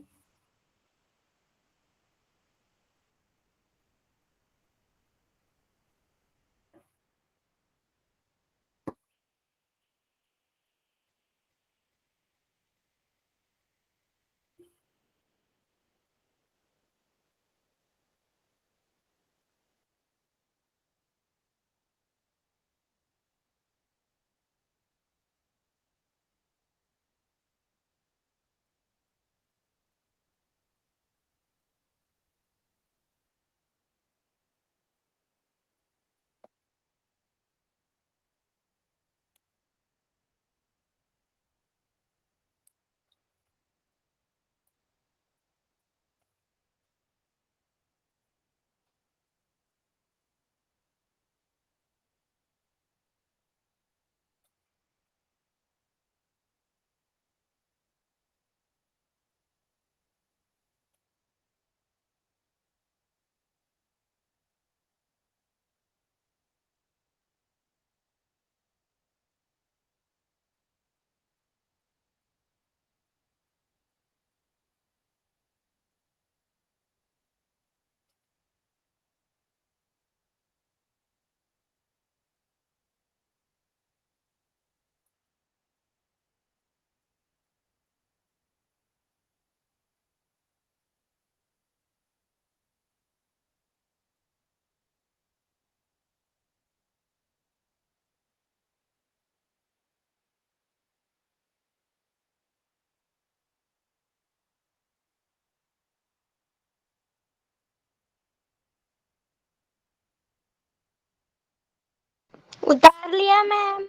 उतार लिया मैम।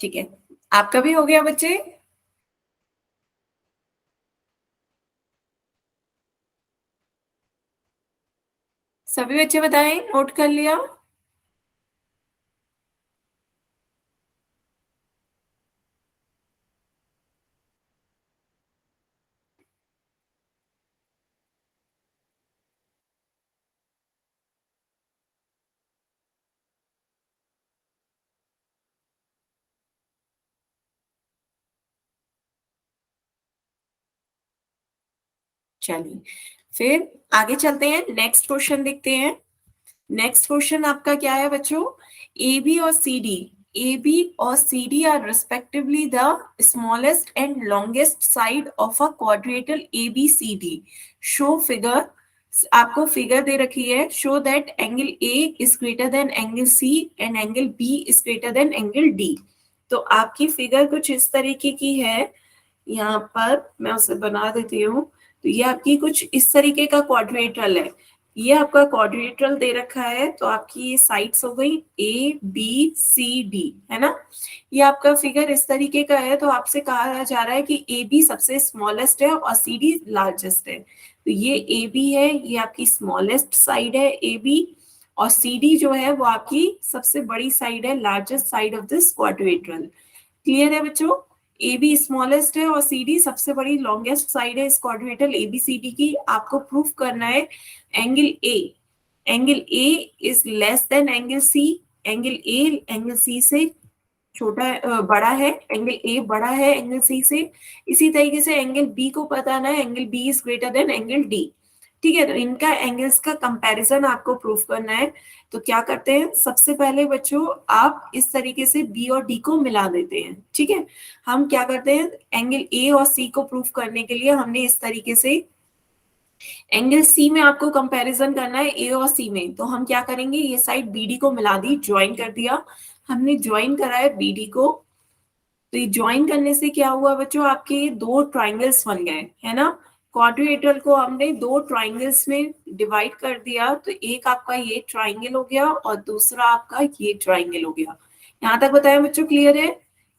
ठीक है, आपका भी हो गया बच्चे? सभी बच्चे बताएं, नोट कर लिया? चलिए फिर आगे चलते हैं, नेक्स्ट क्वेश्चन देखते हैं। नेक्स्ट क्वेश्चन आपका क्या है बच्चों? AB और CD, AB और CD are respectively the smallest and longest side of a quadrilateral ABCD. Show figure, आपको फिगर दे रखी है, show that angle A is greater than angle C and angle B is greater than angle D. तो आपकी फिगर कुछ इस तरीके की है, यहाँ पर मैं उसे बना देती हूँ। तो ये आपकी कुछ इस तरीके का क्वाड्रिलेटरल है, ये आपका क्वाड्रिलेटरल दे रखा है, तो आपकी ये साइड्स हो गई ABCD, है ना। ये आपका फिगर इस तरीके का है, तो आपसे कहा जा रहा है कि AB सबसे स्मॉलेस्ट है और CD लार्जेस्ट है। तो ये AB है, ये आपकी स्मॉलेस्ट साइड है AB, और CD जो है वो आपकी सबसे बड़ी साइड है, largest side of this quadrilateral. Clear है बच्चों? AB स्मॉलेस्ट है और CD सबसे बड़ी लॉन्गेस्ट साइड है इस क्वाड्रिलेटरल ABCD की। आपको प्रूफ करना है angle A is less than angle C, angle A angle C से छोटा बड़ा है, एंगल A बड़ा है एंगल C से। इसी तरीके से एंगल B को बताना है, angle B is greater than angle D। ठीक है, तो इनका एंगल्स का कंपैरिजन आपको प्रूफ करना है। तो क्या करते हैं, सबसे पहले बच्चों आप इस तरीके से B और D को मिला देते हैं। ठीक है, हम क्या करते हैं, एंगल A और C को प्रूफ करने के लिए हमने इस तरीके से एंगल C में आपको कंपैरिजन करना है A और C में, तो हम क्या करेंगे, ये साइड BD को मिला दी, ज्वाइन कर दिया, हमने ज्वाइन करा है BD को, तो ये ज्वाइन करने से क्या हुआ बच्चों, आपके दो ट्राइंगल्स बन गए, है ना। क्वाड्रिलेटरल को हमने दो ट्राइंगल्स में डिवाइड कर दिया, तो एक आपका ये ट्राइंगल हो गया और दूसरा आपका ये ट्राइंगल हो गया। यहाँ तक बताया बच्चों, क्लियर है।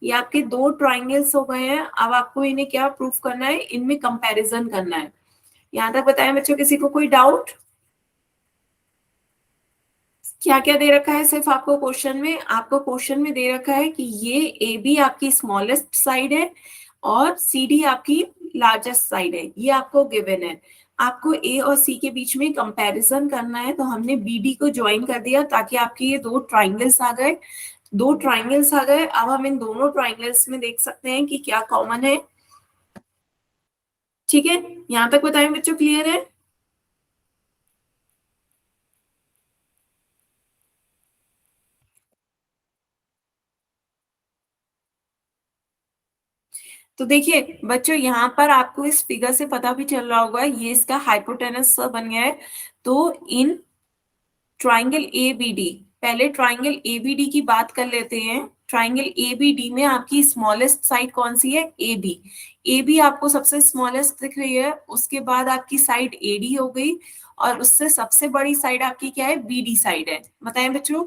ये आपके दो ट्राइंगल्स हो गए हैं। अब आपको इन्हें क्या प्रूफ करना है, इनमें कंपैरिजन करना है। यहाँ तक बताया बच्चों, किसी को कोई डाउट? क्या क्या दे रखा है सिर्फ आपको क्वेश्चन में, आपको क्वेश्चन में दे रखा है कि ये ए बी आपकी स्मॉलेस्ट साइड है और सी डी आपकी लार्जेस्ट साइड है, ये आपको गिवन है। आपको ए और सी के बीच में कंपैरिजन करना है, तो हमने बी डी को ज्वाइन कर दिया ताकि आपके ये दो ट्राइंगल्स आ गए। दो ट्राइंगल्स आ गए। अब हम इन दोनों ट्राइंगल्स में देख सकते हैं कि क्या कॉमन है। ठीक है, यहां तक बताएं बच्चों, क्लियर है। तो देखिए बच्चों, यहाँ पर आपको इस फिगर से पता भी चल रहा होगा, ये इसका हाइपोटेनस बन गया है। तो in triangle A B D, पहले ट्राइंगल ए बी डी की बात कर लेते हैं। ट्राइंगल ए बी डी में आपकी स्मॉलेस्ट साइड कौन सी है, ए बी। ए बी आपको सबसे स्मॉलेस्ट दिख रही है, उसके बाद आपकी साइड ए डी हो गई, और उससे सबसे बड़ी साइड आपकी क्या है, बी डी साइड है। बताएं बच्चों,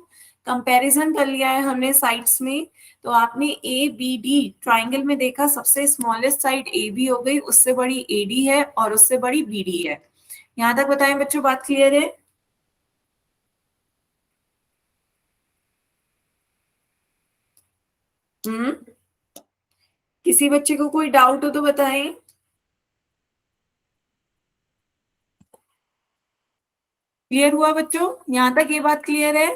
कंपैरिजन कर लिया है हमने साइड्स में। तो आपने ए बी डी ट्राइंगल में देखा, सबसे स्मॉलेस्ट साइड ए बी हो गई, उससे बड़ी ए डी है और उससे बड़ी बी डी है। यहां तक बताएं बच्चों, बात क्लियर है। हम्म, किसी बच्चे को कोई डाउट हो तो बताएं। क्लियर हुआ बच्चों, यहां तक ये बात क्लियर है।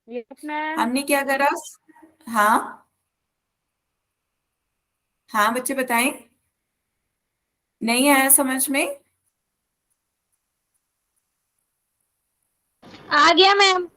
Yes ma'am. हमने क्या करा? हाँ, हाँ बच्चे बताएं। नहीं आया समझ में? आ गया मैम।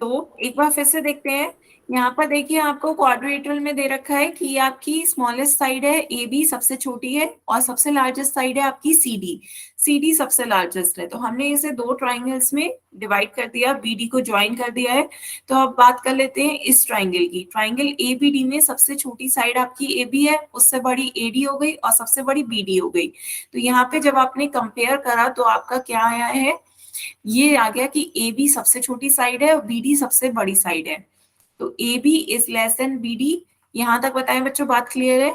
तो एक बार फिर से देखते हैं। यहाँ पर देखिए, आपको क्वाड्रिलेटरल में दे रखा है कि आपकी स्मॉलेस्ट साइड है ए बी, सबसे छोटी है, और सबसे लार्जेस्ट साइड है आपकी सी डी। सी डी सबसे लार्जेस्ट है, तो हमने इसे दो ट्राइंगल्स में डिवाइड कर दिया, बी डी को ज्वाइन कर दिया है। तो अब बात कर लेते हैं इस ट्राइंगल की। ट्राइंगल ए बी डी में सबसे छोटी साइड आपकी ए बी है, उससे बड़ी ए डी हो गई और सबसे बड़ी बी डी हो गई। तो यहाँ पे जब आपने कंपेयर करा तो आपका क्या आया है, ये आ गया कि ए बी सबसे छोटी साइड है और बी डी सबसे बड़ी साइड है। तो A B is less than B D. यहां तक बताएं बच्चों, बात क्लियर है।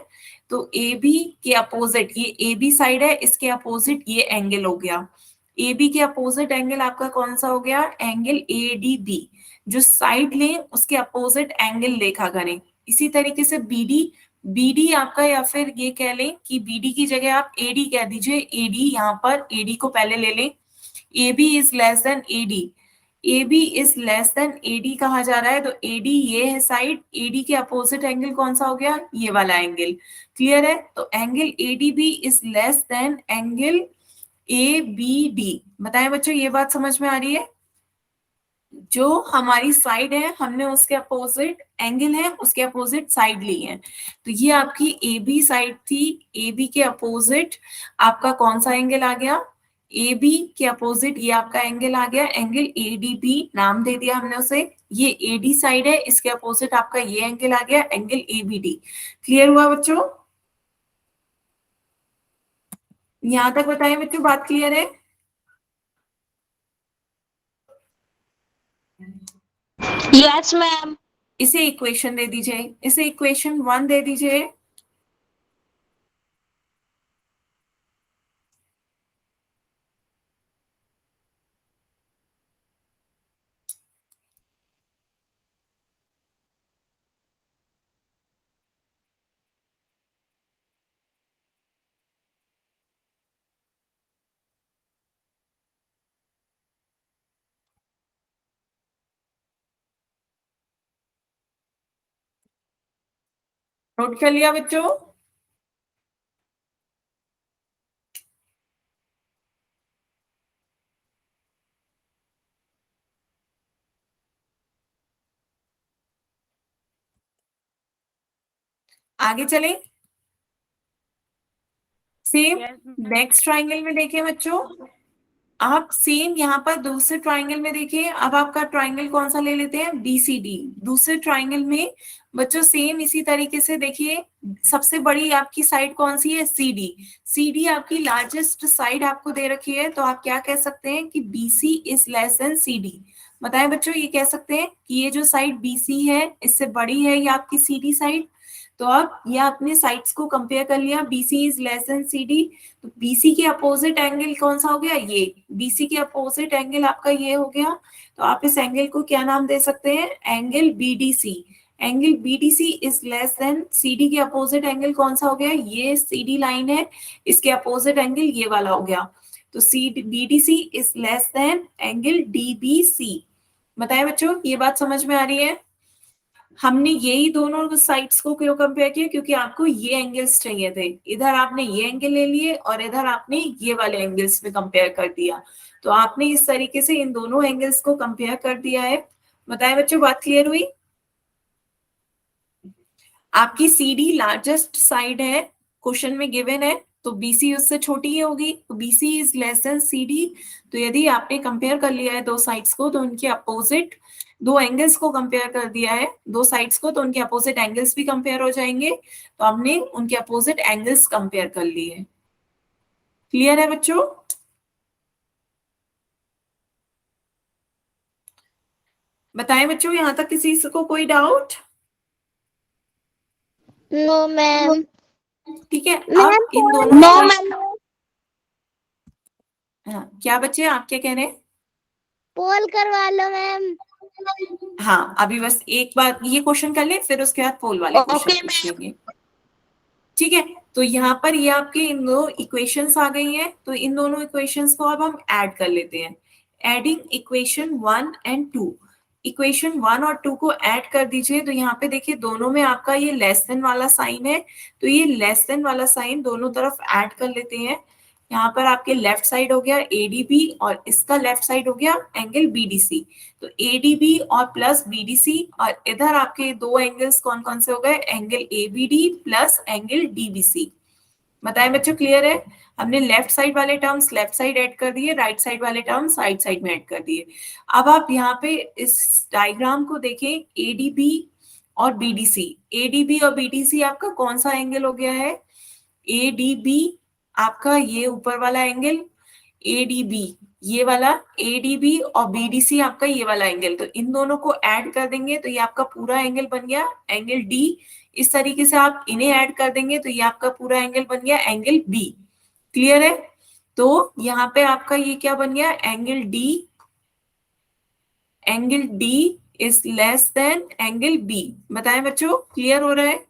तो ए बी के अपोजिट, ये ए बी साइड है, इसके अपोजिट ये एंगल हो गया। ए बी के अपोजिट एंगल आपका कौन सा हो गया, एंगल ए डी बी। जो साइड लें उसके अपोजिट एंगल देखा करें। इसी तरीके से बी डी, बी डी आपका, या फिर ये कह लें कि बी डी की जगह आप ए डी कह दीजिए। ए डी, यहाँ पर ए डी को पहले ले लें। A B is less than A D, A B is less than A D कहा जा रहा है, तो ए डी ये है साइड, ए डी के अपोजिट एंगल कौन सा हो गया, ये वाला एंगल। क्लियर है। तो angle A D B is less than angle A B D. बताएं बच्चों, ये बात समझ में आ रही है। जो हमारी साइड है, हमने उसके अपोजिट एंगल है, उसके अपोजिट साइड ली है। तो ये आपकी ए बी साइड थी, ए बी के अपोजिट आपका कौन सा एंगल आ गया, ए बी के अपोजिट ये आपका एंगल आ गया, एंगल ए डी बी नाम दे दिया हमने उसे। ये ए डी साइड है, इसके अपोजिट आपका ये एंगल आ गया, angle A B D. Clear हुआ बच्चों, यहां तक बताएं बच्चों, बात क्लियर है। Yes ma'am. इसे इक्वेशन दे दीजिए, इसे इक्वेशन 1 दे दीजिए। नोट कर लिया बच्चों। आगे चलें। Same yes ma'am. Next triangle में देखिए बच्चों, आप सेम यहाँ पर दूसरे ट्राइंगल में देखिए, अब आपका ट्राइंगल कौन सा ले लेते हैं, बीसीडी। दूसरे ट्राइंगल में बच्चों सेम इसी तरीके से देखिए, सबसे बड़ी आपकी साइड कौन सी है, सीडी। सीडी आपकी लार्जेस्ट साइड आपको दे रखी है, तो आप क्या कह सकते हैं कि BC is less then CD. बताएं बच्चों, ये कह सकते हैं कि ये जो साइड बीसी है इससे बड़ी है ये आपकी सीडी साइड। तो अब ये अपने साइड्स को कंपेयर कर लिया, BC is less then CD. तो बीसी के अपोजिट एंगल कौन सा हो गया, ये बीसी के अपोजिट एंगल आपका ये हो गया। तो आप इस एंगल को क्या नाम दे सकते हैं, angle BDC. Angle BDC is less then CD के अपोजिट एंगल कौन सा हो गया, ये सीडी लाइन है, इसके अपोजिट एंगल ये वाला हो गया। तो C BDC is less than angle DBC. बताएं बच्चों, ये बात समझ में आ रही है। हमने यही दोनों साइड्स को क्यों कंपेयर किया, क्योंकि आपको ये एंगल्स चाहिए थे। इधर आपने ये एंगल ले लिए और इधर आपने ये वाले एंगल्स में कंपेयर कर दिया। तो आपने इस तरीके से इन दोनों एंगल्स को कंपेयर कर दिया है। बताएं बच्चों, बात क्लियर हुई। आपकी सीडी लार्जेस्ट साइड है, क्वेश्चन में गिवन है, तो बीसी उससे छोटी ही होगी, तो BC is less then CD. तो यदि आपने कंपेयर कर लिया है दो साइड्स को, तो उनके अपोजिट दो एंगल्स को कंपेयर कर दिया है, दो साइड्स को, तो उनके अपोजिट एंगल्स भी कंपेयर हो जाएंगे। तो हमने उनके अपोजिट एंगल्स कंपेयर कर लिए। क्लियर है बच्चों। बताएं बच्चों, यहां तक किसी को कोई डाउट। No ma'am. ठीक है, अब इन दोनों नो मैम। हाँ, क्या बच्चे आप क्या कह रहे हैं। पोल करवा लो मैम। हाँ, अभी बस एक बार ये क्वेश्चन कर ले, फिर उसके बाद पोल वाले क्वेश्चन ओके पूछ मैम। लेंगे। ठीक है, तो यहाँ पर ये आपके इन दो इक्वेशंस आ गई हैं, तो इन दोनों इक्वेशंस को अब हम ऐड कर लेते हैं। Adding equation 1 and 2। इक्वेशन 1 और 2 को ऐड कर दीजिए। तो यहाँ पे देखिए दोनों में आपका ये लेस देन वाला साइन है, तो ये लेस देन वाला साइन दोनों तरफ ऐड कर लेते हैं। यहाँ पर आपके लेफ्ट साइड हो गया एडीबी और इसका लेफ्ट साइड हो गया एंगल बीडीसी। तो एडीबी और प्लस बीडीसी, और इधर आपके दो एंगल्स कौन कौन से हो गए, angle ABD plus angle DBC. बताएं बच्चों, क्लियर है। हमने लेफ्ट साइड वाले टर्म्स लेफ्ट साइड ऐड कर दिए, राइट साइड वाले टर्म्स राइट साइड में ऐड कर दिए। अब आप यहाँ पे इस डायग्राम को देखें, एडीबी और बीडीसी। एडीबी और बीडीसी आपका कौन सा एंगल हो गया है, एडीबी आपका ये ऊपर वाला एंगल, एडीबी ये वाला, एडीबी और बीडीसी आपका ये वाला एंगल। तो इन दोनों को ऐड कर देंगे तो ये आपका पूरा एंगल बन गया एंगल डी। इस तरीके से आप इन्हें ऐड कर देंगे तो ये आपका पूरा एंगल बन गया एंगल बी। क्लियर है। तो यहाँ पे आपका ये क्या बन गया, angle D. Angle D is less than angle B. बताएं बच्चों, क्लियर हो रहा है।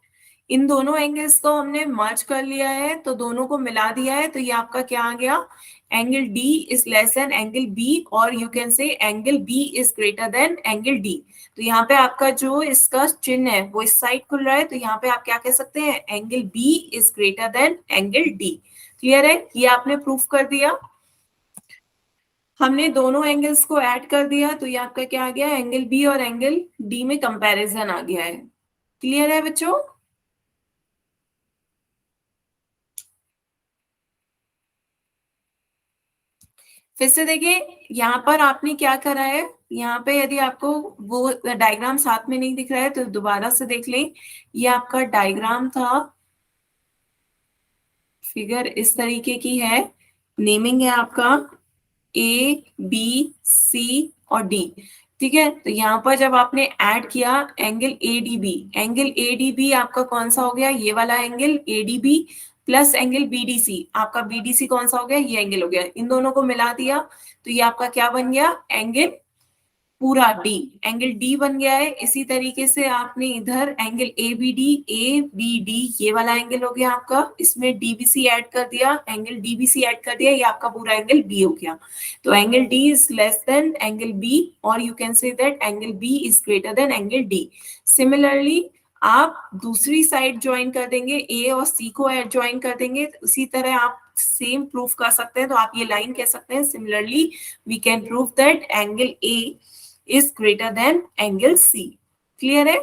इन दोनों एंगल्स को हमने मर्ज कर लिया है, तो दोनों को मिला दिया है, तो ये आपका क्या आ गया, angle D is less than angle B, और you can say angle B is greater than angle D. तो यहाँ पे आपका जो इसका चिन्ह है वो इस साइड खुल रहा है, तो यहाँ पे आप क्या कह सकते हैं, angle B is greater than angle D. Clear है, ये आपने प्रूफ कर दिया। हमने दोनों एंगल्स को ऐड कर दिया, तो ये आपका क्या आ गया, एंगल बी और एंगल डी में कंपैरिजन आ गया है। क्लियर है बच्चों। फिर से देखिए, यहाँ पर आपने क्या करा है, यहाँ पे यदि आपको वो डायग्राम साथ में नहीं दिख रहा है तो दोबारा से देख लें। ये आपका डायग्राम था, फिगर इस तरीके की है, नेमिंग है आपका ए बी सी और डी। ठीक है, तो यहाँ पर जब आपने ऐड किया एंगल एडीबी, एंगल एडीबी आपका कौन सा हो गया, ये वाला angle ADB plus angle BDC, आपका बीडीसी कौन सा हो गया, ये एंगल हो गया। इन दोनों को मिला दिया तो ये आपका क्या बन गया, एंगल पूरा डी, एंगल डी बन गया है। इसी तरीके से आपने इधर एंगल ए बी डी ये वाला एंगल हो गया आपका, इसमें डीबीसी ऐड कर दिया, एंगल डीबीसी ऐड कर दिया, ये आपका पूरा एंगल बी हो गया। तो angle D is less than angle B, और you can say that angle B is greater than angle D. Similarly आप दूसरी साइड ज्वाइन कर देंगे, ए और सी को ज्वाइन कर देंगे, उसी तरह आप सेम प्रूफ कर सकते हैं। तो आप ये लाइन कह सकते हैं, similarly we can prove that angle A is greater than angle C। Clear है।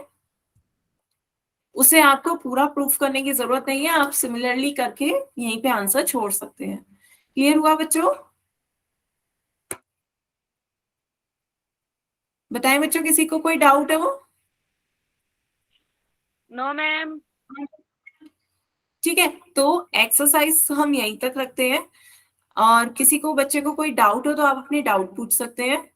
उसे आपको पूरा प्रूफ करने की जरूरत नहीं है, आप सिमिलरली करके यहीं पे आंसर छोड़ सकते हैं। क्लियर हुआ बच्चों। बताएं बच्चों, किसी को कोई डाउट है वो? No ma'am. ठीक है, तो एक्सरसाइज हम यहीं तक रखते हैं, और किसी को, बच्चे को कोई डाउट हो तो आप अपने डाउट पूछ सकते हैं।